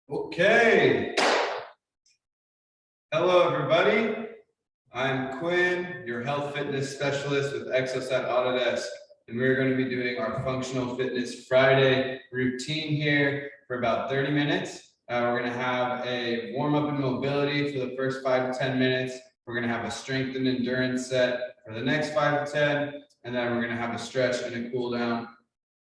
Okay. Hello, everybody. I'm Quinn, your health fitness specialist with Exos at Autodesk, and we're going to be doing our Functional Fitness Friday routine here for about 30 minutes. We're going to have a warm-up and mobility for the first 5 to 10 minutes. We're going to have a strength and endurance set for the next 5 to 10, and then we're going to have a stretch and a cool down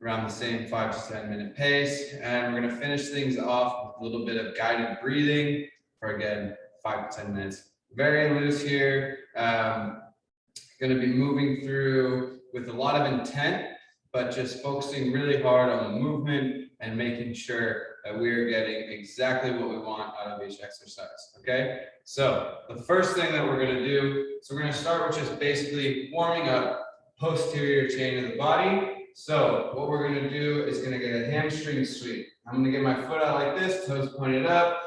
around the same 5 to 10 minute pace. And we're going to finish things off with a little bit of guided breathing for, again, 5 to 10 minutes. Very loose here. Going to be moving through with a lot of intent, but just focusing really hard on the movement and making sure that we are getting exactly what we want out of each exercise. Okay, so the first thing that we're going to do, so we're going to start with just basically warming up posterior chain of the body. So what we're going to do is going to get a hamstring sweep. I'm going to get my foot out like this, toes pointed up,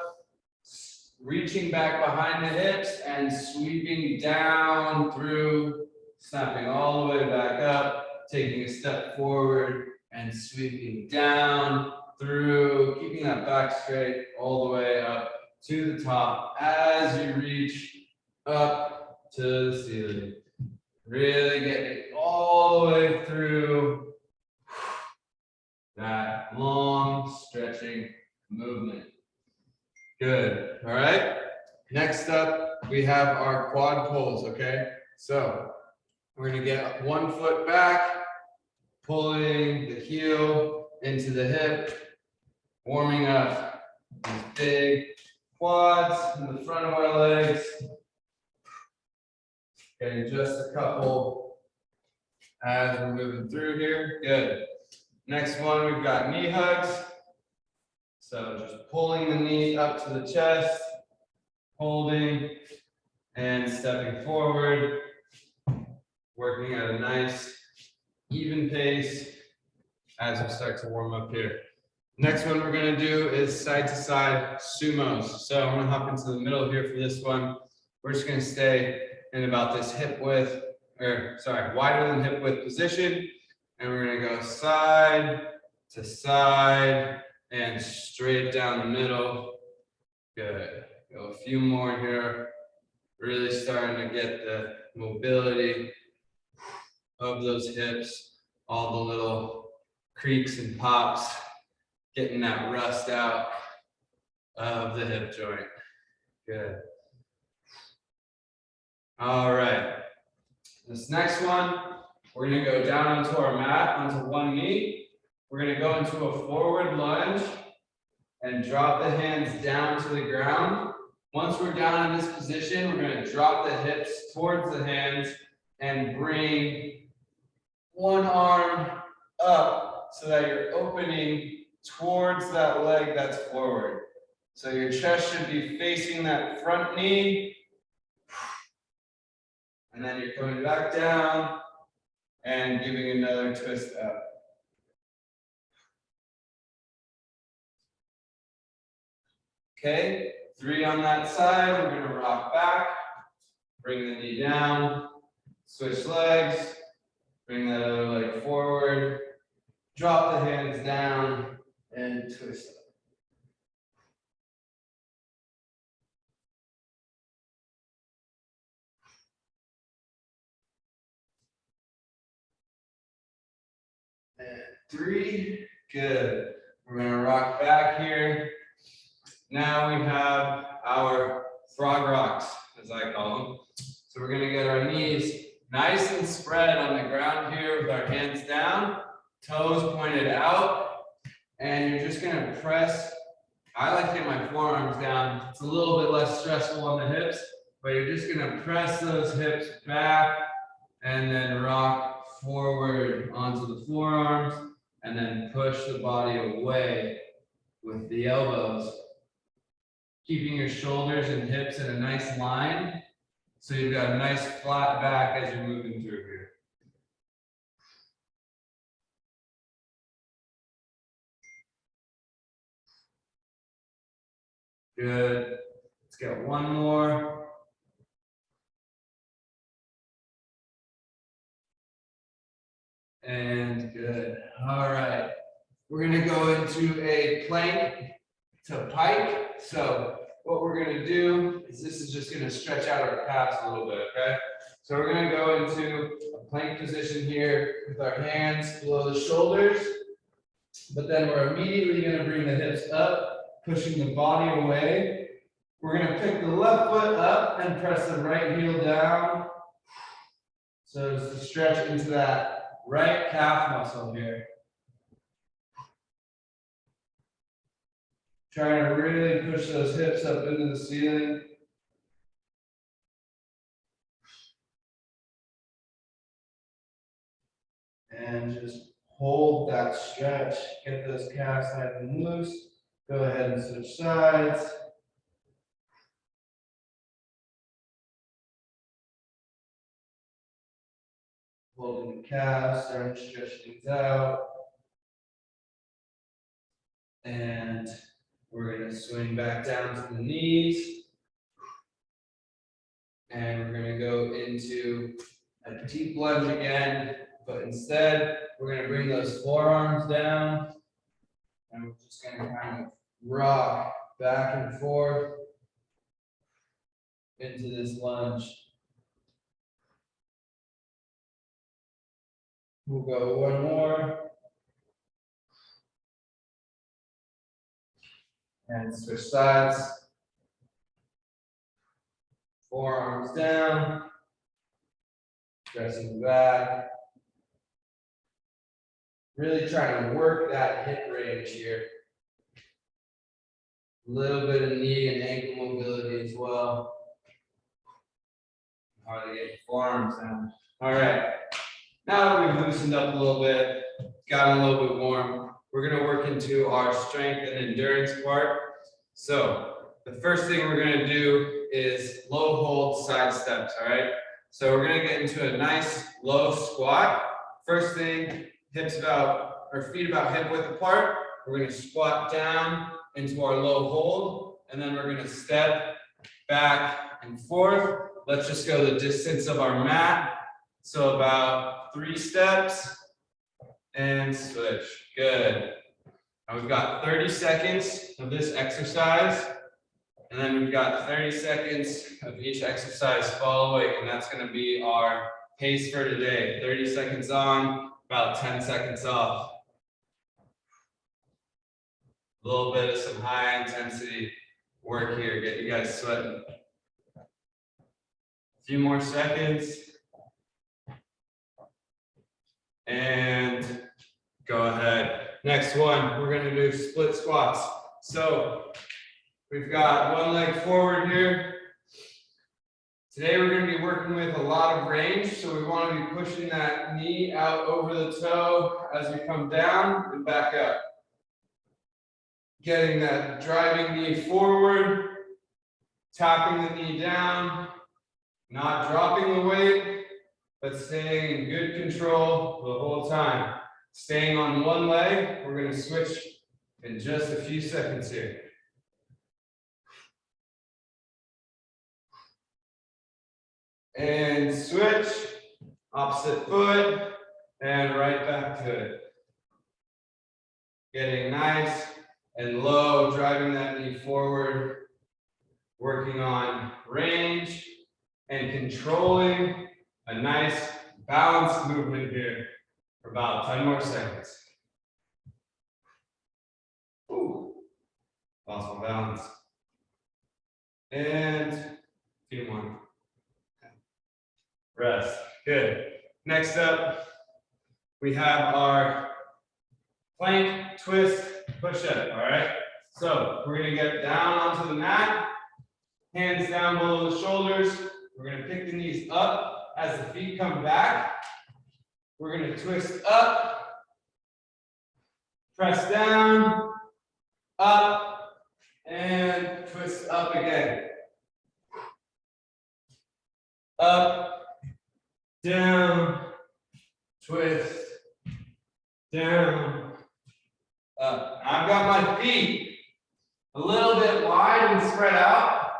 reaching back behind the hips and sweeping down through, snapping all the way back up, taking a step forward and sweeping down through, keeping that back straight all the way up to the top as you reach up to the ceiling. Really getting all the way through that long stretching movement. Good. All right. Next up, we have our quad pulls. Okay. So we're going to get one foot back, pulling the heel into the hip, warming up these big quads in the front of our legs. Getting just a couple as we're moving through here. Good. Next one, we've got knee hugs. So just pulling the knee up to the chest, holding and stepping forward, working at a nice even pace as we start to warm up here. Next one we're going to do is side to side sumos. So I'm going to hop into the middle here for this one. We're just going to stay in about this hip width, wider than hip width position. And we're going to go side to side and straight down the middle. Good. Go a few more here. Really starting to get the mobility of those hips, all the little creaks and pops, getting that rust out of the hip joint. Good. All right. This next one, we're going to go down onto our mat, onto one knee. We're going to go into a forward lunge and drop the hands down to the ground. Once we're down in this position, we're going to drop the hips towards the hands and bring one arm up so that you're opening towards that leg that's forward. So your chest should be facing that front knee. And then you're coming back down and giving another twist up. Okay, 3 on that side. We're going to rock back, bring the knee down, switch legs, bring that other leg forward, drop the hands down, and twist up. And 3, good. We're going to rock back here. Now we have our frog rocks, as I call them. So we're going to get our knees nice and spread on the ground here with our hands down, toes pointed out, and you're just going to press. I like to get my forearms down. It's a little bit less stressful on the hips, but you're just going to press those hips back and then rock forward onto the forearms and then push the body away with the elbows. Keeping your shoulders and hips in a nice line so you've got a nice flat back as you're moving through here. Good. Let's get one more. And good. All right. We're going to go into a plank to pike. So what we're going to do is this is just going to stretch out our calves a little bit, okay? So we're going to go into a plank position here with our hands below the shoulders, but then we're immediately going to bring the hips up, pushing the body away. We're going to pick the left foot up and press the right heel down. So as to stretch into that right calf muscle here. Trying to really push those hips up into the ceiling. And just hold that stretch. Get those calves nice and loose. Go ahead and switch sides. Holding the calves, starting to stretch things out. And we're going to swing back down to the knees. And we're going to go into a deep lunge again, but instead we're going to bring those forearms down. And we're just going to kind of rock back and forth into this lunge. We'll go one more. And switch sides. Forearms down. Pressing back. Really trying to work that hip range here. A little bit of knee and ankle mobility as well. Hard to get your forearms down. All right. Now that we've loosened up a little bit, gotten a little bit warm, we're going to work into our strength and endurance part. So the first thing we're going to do is low hold side steps. All right. So we're going to get into a nice low squat. First thing, hips about, or feet about hip width apart. We're going to squat down into our low hold, and then we're going to step back and forth. Let's just go the distance of our mat. So about 3 steps and switch. Good. Now we've got 30 seconds of this exercise, and then we've got 30 seconds of each exercise following, and that's going to be our pace for today. 30 seconds on, about 10 seconds off. A little bit of some high intensity work here, get you guys sweating. A few more seconds. And go ahead. Next one, we're going to do split squats. So we've got one leg forward here. Today we're going to be working with a lot of range, so we want to be pushing that knee out over the toe as we come down and back up. Getting that driving knee forward, tapping the knee down, not dropping the weight, but staying in good control the whole time. Staying on one leg, we're going to switch in just a few seconds here. And switch, opposite foot, and right back to it. Getting nice and low, driving that knee forward, working on range and controlling a nice balanced movement here for about 10 more seconds. Ooh, lost my balance. And a few more. Rest. Good. Next up, we have our plank twist push-up. All right. So we're going to get down onto the mat, hands down below the shoulders. We're going to pick the knees up as the feet come back. We're going to twist up, press down, up, and twist up again. Up, down, twist, down, up. I've got my feet a little bit wide and spread out.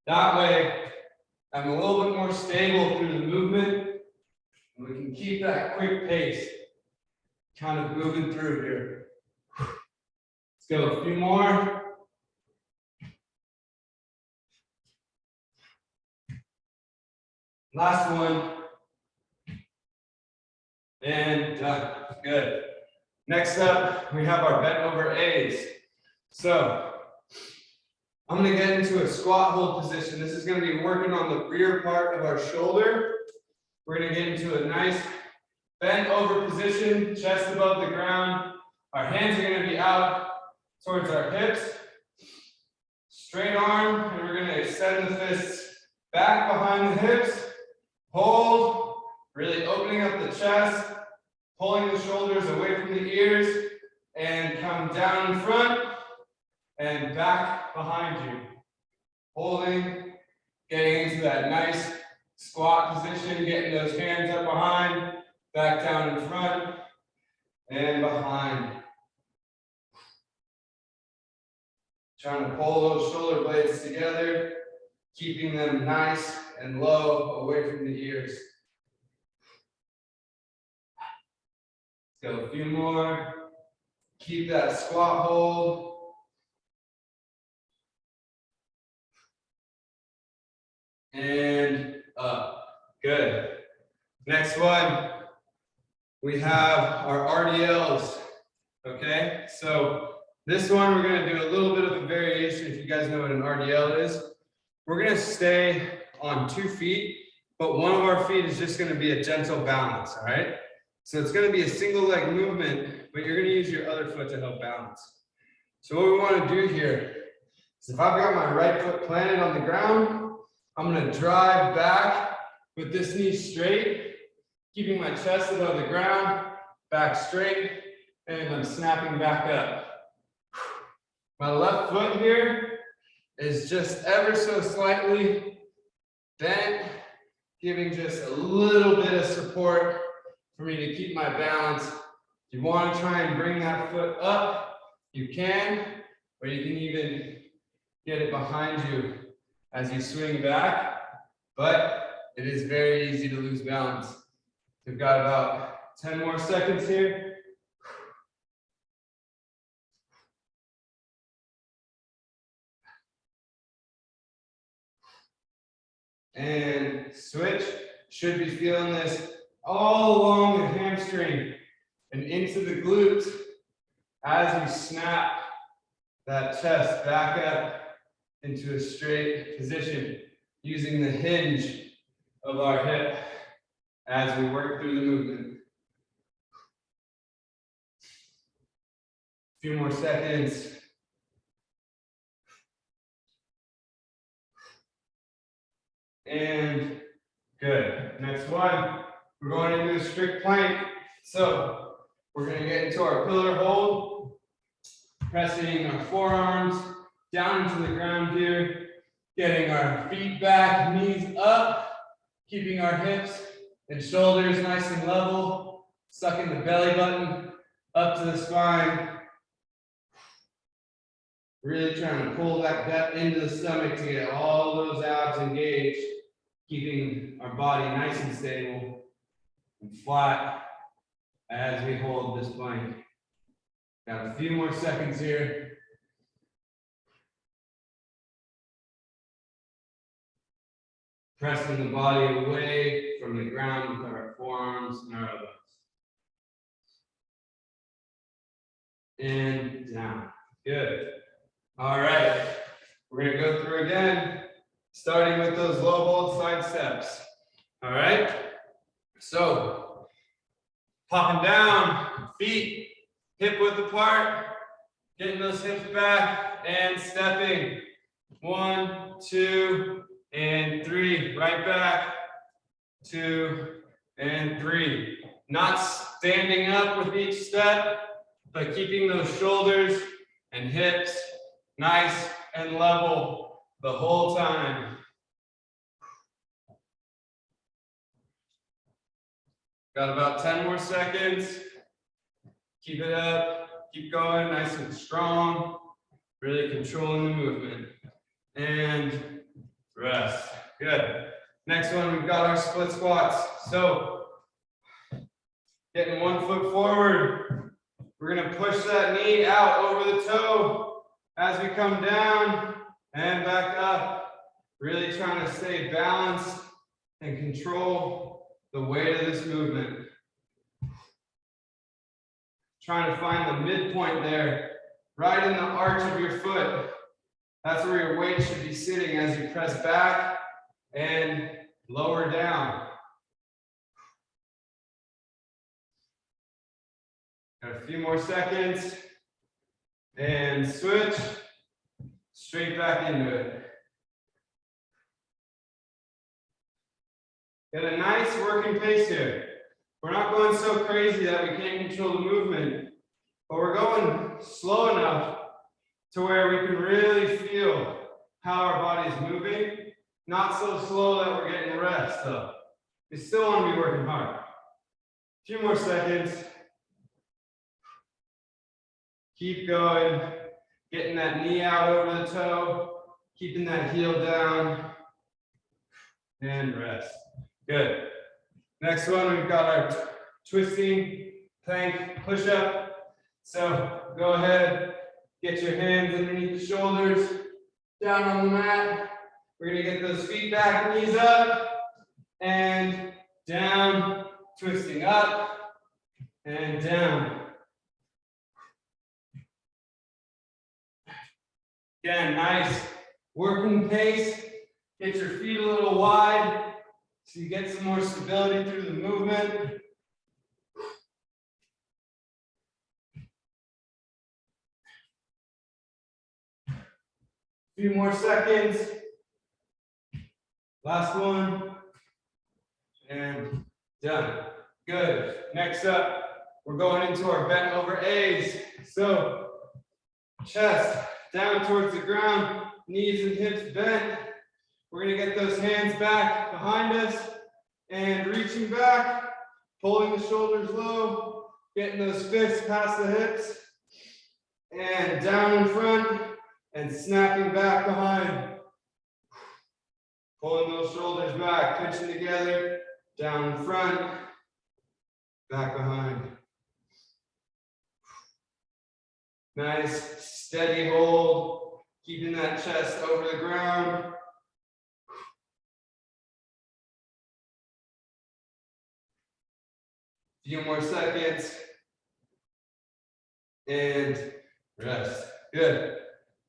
That way, I'm a little bit more stable through the movement, and we can keep that quick pace kind of moving through here. Let's go a few more. Last one. And done. Good. Next up, we have our bent over A's. So I'm going to get into a squat hold position. This is going to be working on the rear part of our shoulder. We're going to get into a nice bent over position, chest above the ground. Our hands are going to be out towards our hips. Straight arm, and we're going to extend the fists back behind the hips. Hold, really opening up the chest, pulling the shoulders away from the ears, and come down in front and back behind you. Holding, getting into that nice squat position, getting those hands up behind, back down in front, and behind. Trying to pull those shoulder blades together, keeping them nice and low away from the ears. Let's go a few more. Keep that squat hold. And up. Good. Next one, we have our RDLs. Okay, so this one we're going to do a little bit of a variation. If you guys know what an RDL is, we're going to stay on 2 feet, but one of our feet is just going to be a gentle balance. All right, so it's going to be a single leg movement, but you're going to use your other foot to help balance. So what we want to do here is, if I've got my right foot planted on the ground, I'm going to drive back with this knee straight, keeping my chest above the ground, back straight, and I'm snapping back up. My left foot here is just ever so slightly bent, giving just a little bit of support for me to keep my balance. If you want to try and bring that foot up, you can, or you can even get it behind you as you swing back, but it is very easy to lose balance. We've got about 10 more seconds here. And switch. Should be feeling this all along the hamstring and into the glutes as we snap that chest back up into a straight position, using the hinge of our hip as we work through the movement. A few more seconds. And good. Next one, we're going into a strict plank. So we're going to get into our pillar hold, pressing our forearms down into the ground here, getting our feet back, knees up, keeping our hips and shoulders nice and level, sucking the belly button up to the spine. Really trying to pull that gut into the stomach to get all those abs engaged, keeping our body nice and stable and flat as we hold this plank. Got a few more seconds here. Pressing the body away from the ground with our forearms and our elbows. And down. Good. All right. We're going to go through again, starting with those low hold side steps. All right. So, popping down, feet hip width apart, getting those hips back and stepping. 1, 2, and 3. Right back. 2, and 3. Not standing up with each step, but keeping those shoulders and hips nice and level the whole time. Got about 10 more seconds. Keep it up, keep going, nice and strong. Really controlling the movement. And rest. Good. Next one, we've got our split squats. So, getting one foot forward. We're going to push that knee out over the toe as we come down and back up. Really trying to stay balanced and control the weight of this movement. Trying to find the midpoint there, right in the arch of your foot. That's where your weight should be sitting as you press back and lower down. Got a few more seconds. And switch straight back into it. Get a nice working pace here. We're not going so crazy that we can't control the movement, but we're going slow enough to where we can really feel how our body is moving. Not so slow that we're getting rest though. We still want to be working hard. A few more seconds. Keep going, getting that knee out over the toe, keeping that heel down, and rest. Good. Next one, we've got our twisting plank push-up. So go ahead, get your hands underneath the shoulders, down on the mat. We're gonna get those feet back, knees up, and down, twisting up, and down. Again, nice working pace. Get your feet a little wide so you get some more stability through the movement. A few more seconds. Last one. And done. Good. Next up, we're going into our bent over A's. So chest down towards the ground, knees and hips bent. We're going to get those hands back behind us and reaching back, pulling the shoulders low, getting those fists past the hips and down in front and snapping back behind. Pulling those shoulders back, pinching together, down in front, back behind. Nice, steady hold, keeping that chest over the ground. Few more seconds. And rest. Good.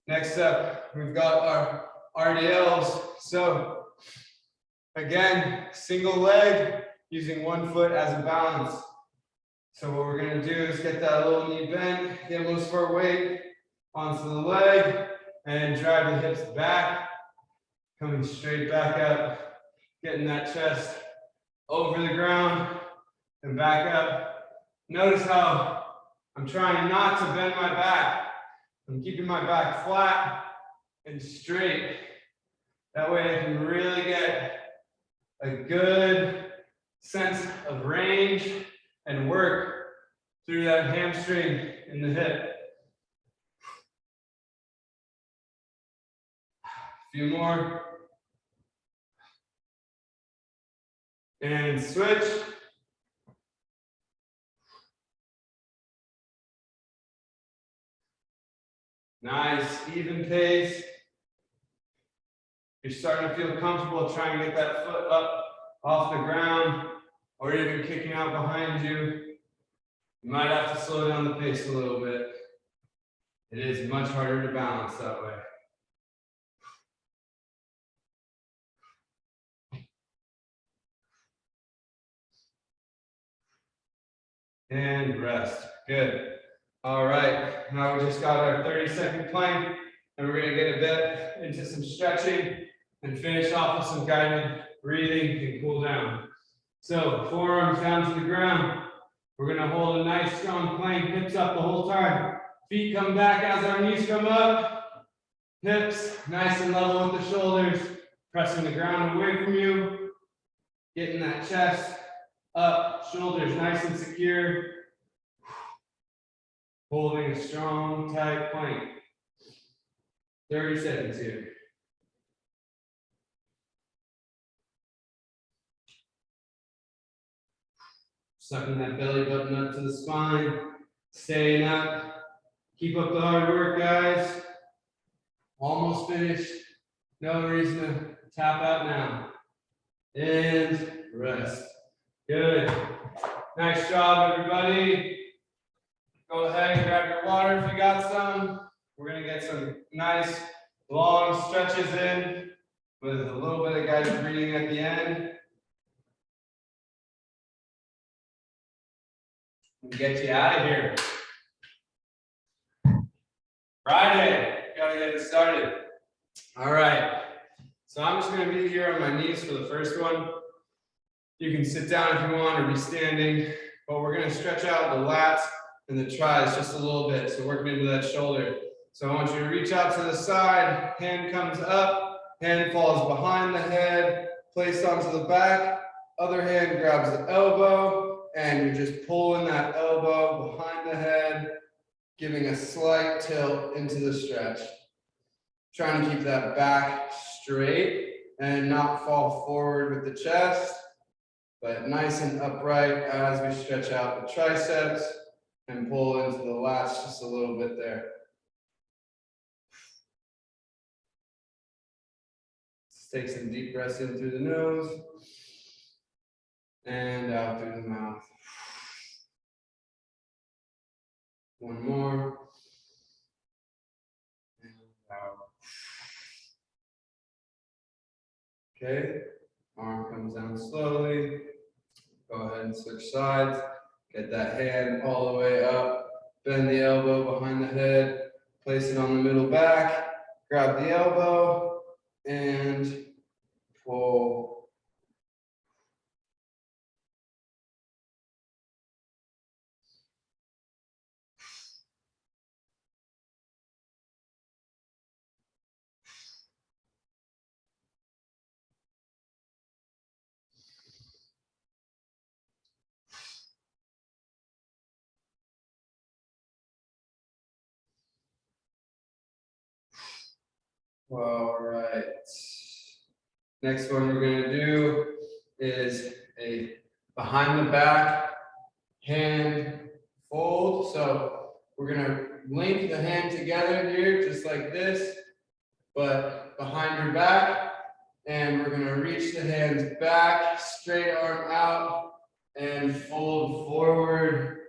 Next up, we've got our Rdls. So again, single leg, using one foot as a balance. So what we're going to do is get that little knee bend, get most of our weight onto the leg, and drive the hips back, coming straight back up, getting that chest over the ground and back up. Notice how I'm trying not to bend my back. I'm keeping my back flat and straight. That way I can really get a good sense of range and work through that hamstring in the hip. A few more. And switch. Nice, even pace. You're starting to feel comfortable, try and get that foot up off the ground or even kicking out behind you. You might have to slow down the pace a little bit. It is much harder to balance that way. And rest. Good. All right. Now we just got our 30-second plank, and we're going to get a bit into some stretching and finish off with some guided breathing and cool down. So forearms down to the ground. We're going to hold a nice strong plank, hips up the whole time. Feet come back as our knees come up. Hips nice and level with the shoulders, pressing the ground away from you. Getting that chest up, shoulders nice and secure. Holding a strong, tight plank. 30 seconds here. Sucking that belly button up to the spine, staying up. Keep up the hard work, guys. Almost finished. No reason to tap out now. and rest. Good. Nice job, everybody. Go ahead and grab your water if you got some. We're gonna get some nice long stretches in with a little bit of guided breathing at the end. And get you out of here. Friday, gotta get it started. All right, so I'm just gonna be here on my knees for the first one. You can sit down if you want or be standing, but we're gonna stretch out the lats and the tries just a little bit. So working into that shoulder. So I want you to reach out to the side, hand comes up, hand falls behind the head, placed onto the back, other hand grabs the elbow, and you're just pulling that elbow behind the head, giving a slight tilt into the stretch. Trying to keep that back straight and not fall forward with the chest, but nice and upright as we stretch out the triceps and pull into the lats just a little bit there. Let's take some deep breaths in through the nose and out through the mouth. One more. And out. Okay, arm comes down slowly. Go ahead and switch sides. Get that hand all the way up. Bend the elbow behind the head. Place it on the middle back. Grab the elbow and pull. All right. Next one we're going to do is a behind the back hand fold. So we're going to link the hand together here, just like this, but behind your back. And we're going to reach the hands back, straight arm out, and fold forward,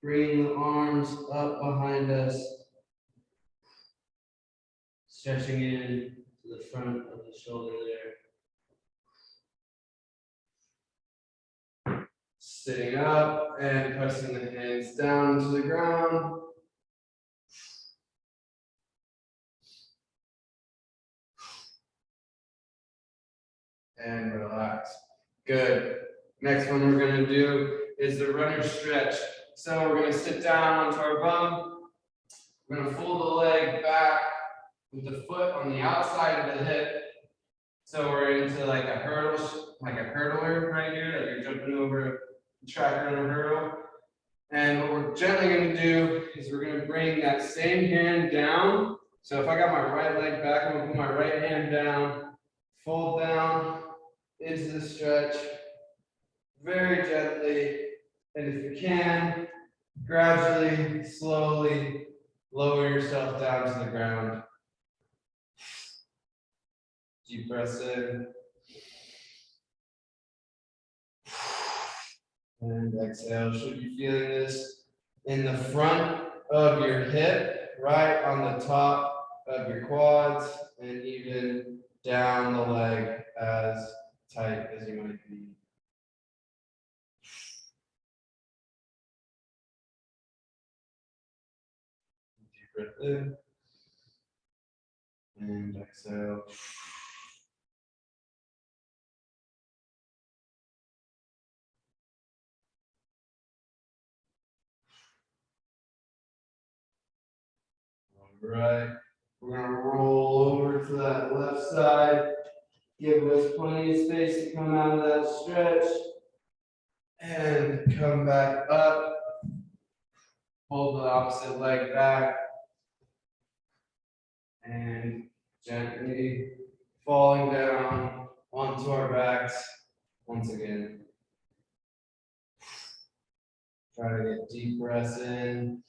bringing the arms up behind us. Stretching in to the front of the shoulder there. Sitting up and pressing the hands down to the ground. And relax. Good. Next one we're going to do is the runner stretch. So we're going to sit down onto our bum. We're going to fold the leg back with the foot on the outside of the hip. So we're into like a hurdler right here, like you're jumping over a tracker on a hurdle. And what we're gently going to do is we're going to bring that same hand down. So if I got my right leg back, I'm going to put my right hand down, fold down into the stretch very gently. And if you can, gradually, slowly lower yourself down to the ground. Deep breaths in. And exhale. Should be feeling this in the front of your hip, right on the top of your quads, and even down the leg as tight as you might be. Deep breath in. And exhale. All right. We're going to roll over to that left side. Give us plenty of space to come out of that stretch. And come back up. Hold the opposite leg back. And gently falling down onto our backs once again. Try to get deep breaths in.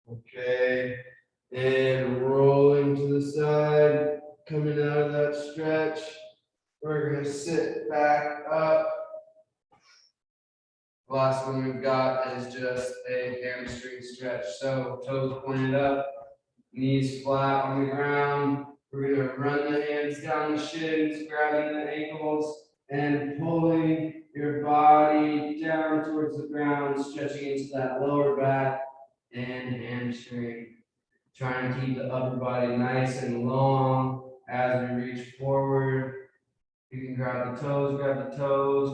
Okay, and rolling to the side, coming out of that stretch. We're gonna sit back up. Last one we've got is just a hamstring stretch. So toes pointed up, knees flat on the ground. We're gonna run the hands down the shins, grabbing the ankles and pulling your body down towards the ground, stretching into that lower back and hamstring. Trying to keep the upper body nice and long as we reach forward. You can grab the toes,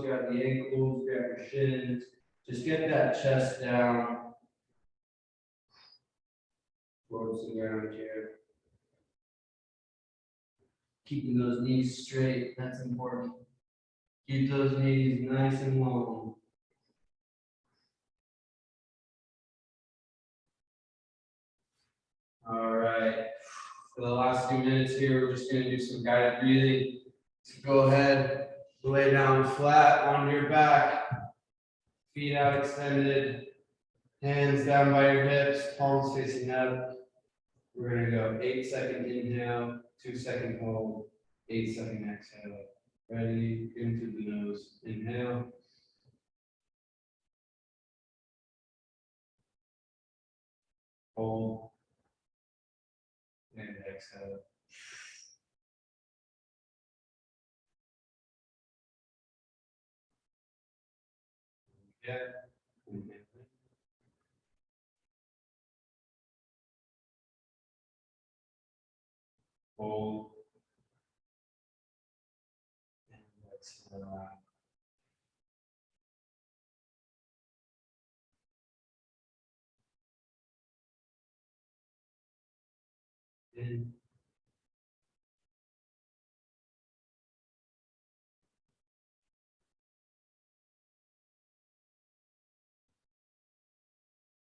grab the ankles, grab your shins. Just get that chest down towards the ground here. Keeping those knees straight, that's important. Keep those knees nice and long. All right, for the last few minutes here, we're just gonna do some guided breathing. So go ahead, lay down flat on your back, feet out extended, hands down by your hips, palms facing up. We're gonna go 8-second inhale, 2-second hold, 8-second exhale. Ready, in through the nose, inhale. Hold. And exhale. Yeah. Inhale. Hold. And exhale. In.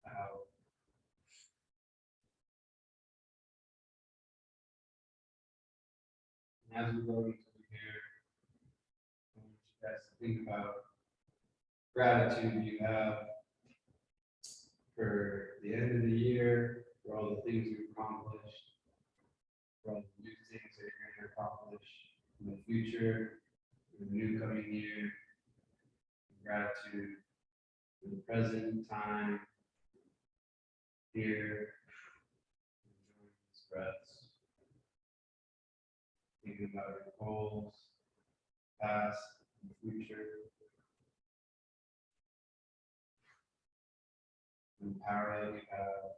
Out. And as we go into here, I want you guys to think about gratitude you have for the end of the year, for all the things you've accomplished, for all the new things that you're going to accomplish in the future, in the new coming year. Gratitude for the present time here, enjoying these breaths, thinking about your goals, past and future, and the power that you have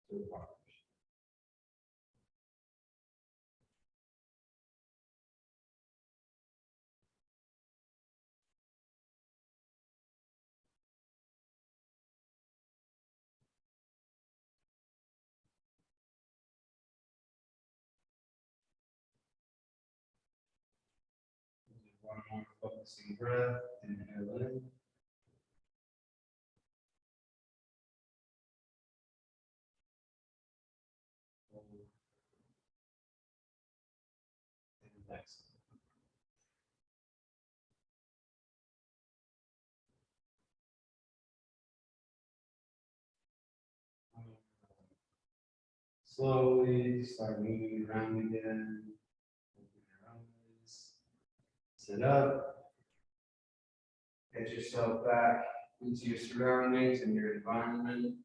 to accomplish. One more focusing breath, inhale in. Hold. And exhale. Slowly start moving around again. Open your eyes. Sit up. Get yourself back into your surroundings and your environment.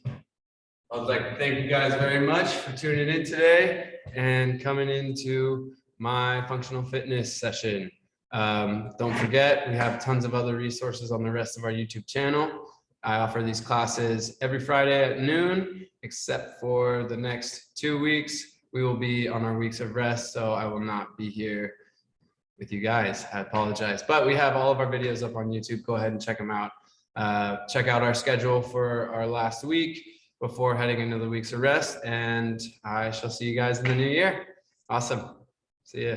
I would like to thank you guys very much for tuning in today and coming into my functional fitness session. Don't forget, we have tons of other resources on the rest of our YouTube channel. I offer these classes every Friday at noon, except for the next 2 weeks. We will be on our weeks of rest, so I will not be here with you guys. I apologize, but we have all of our videos up on YouTube. Go ahead and check them out. Check out our schedule for our last week before heading into the weeks of rest, and I shall see you guys in the new year. Awesome. See ya.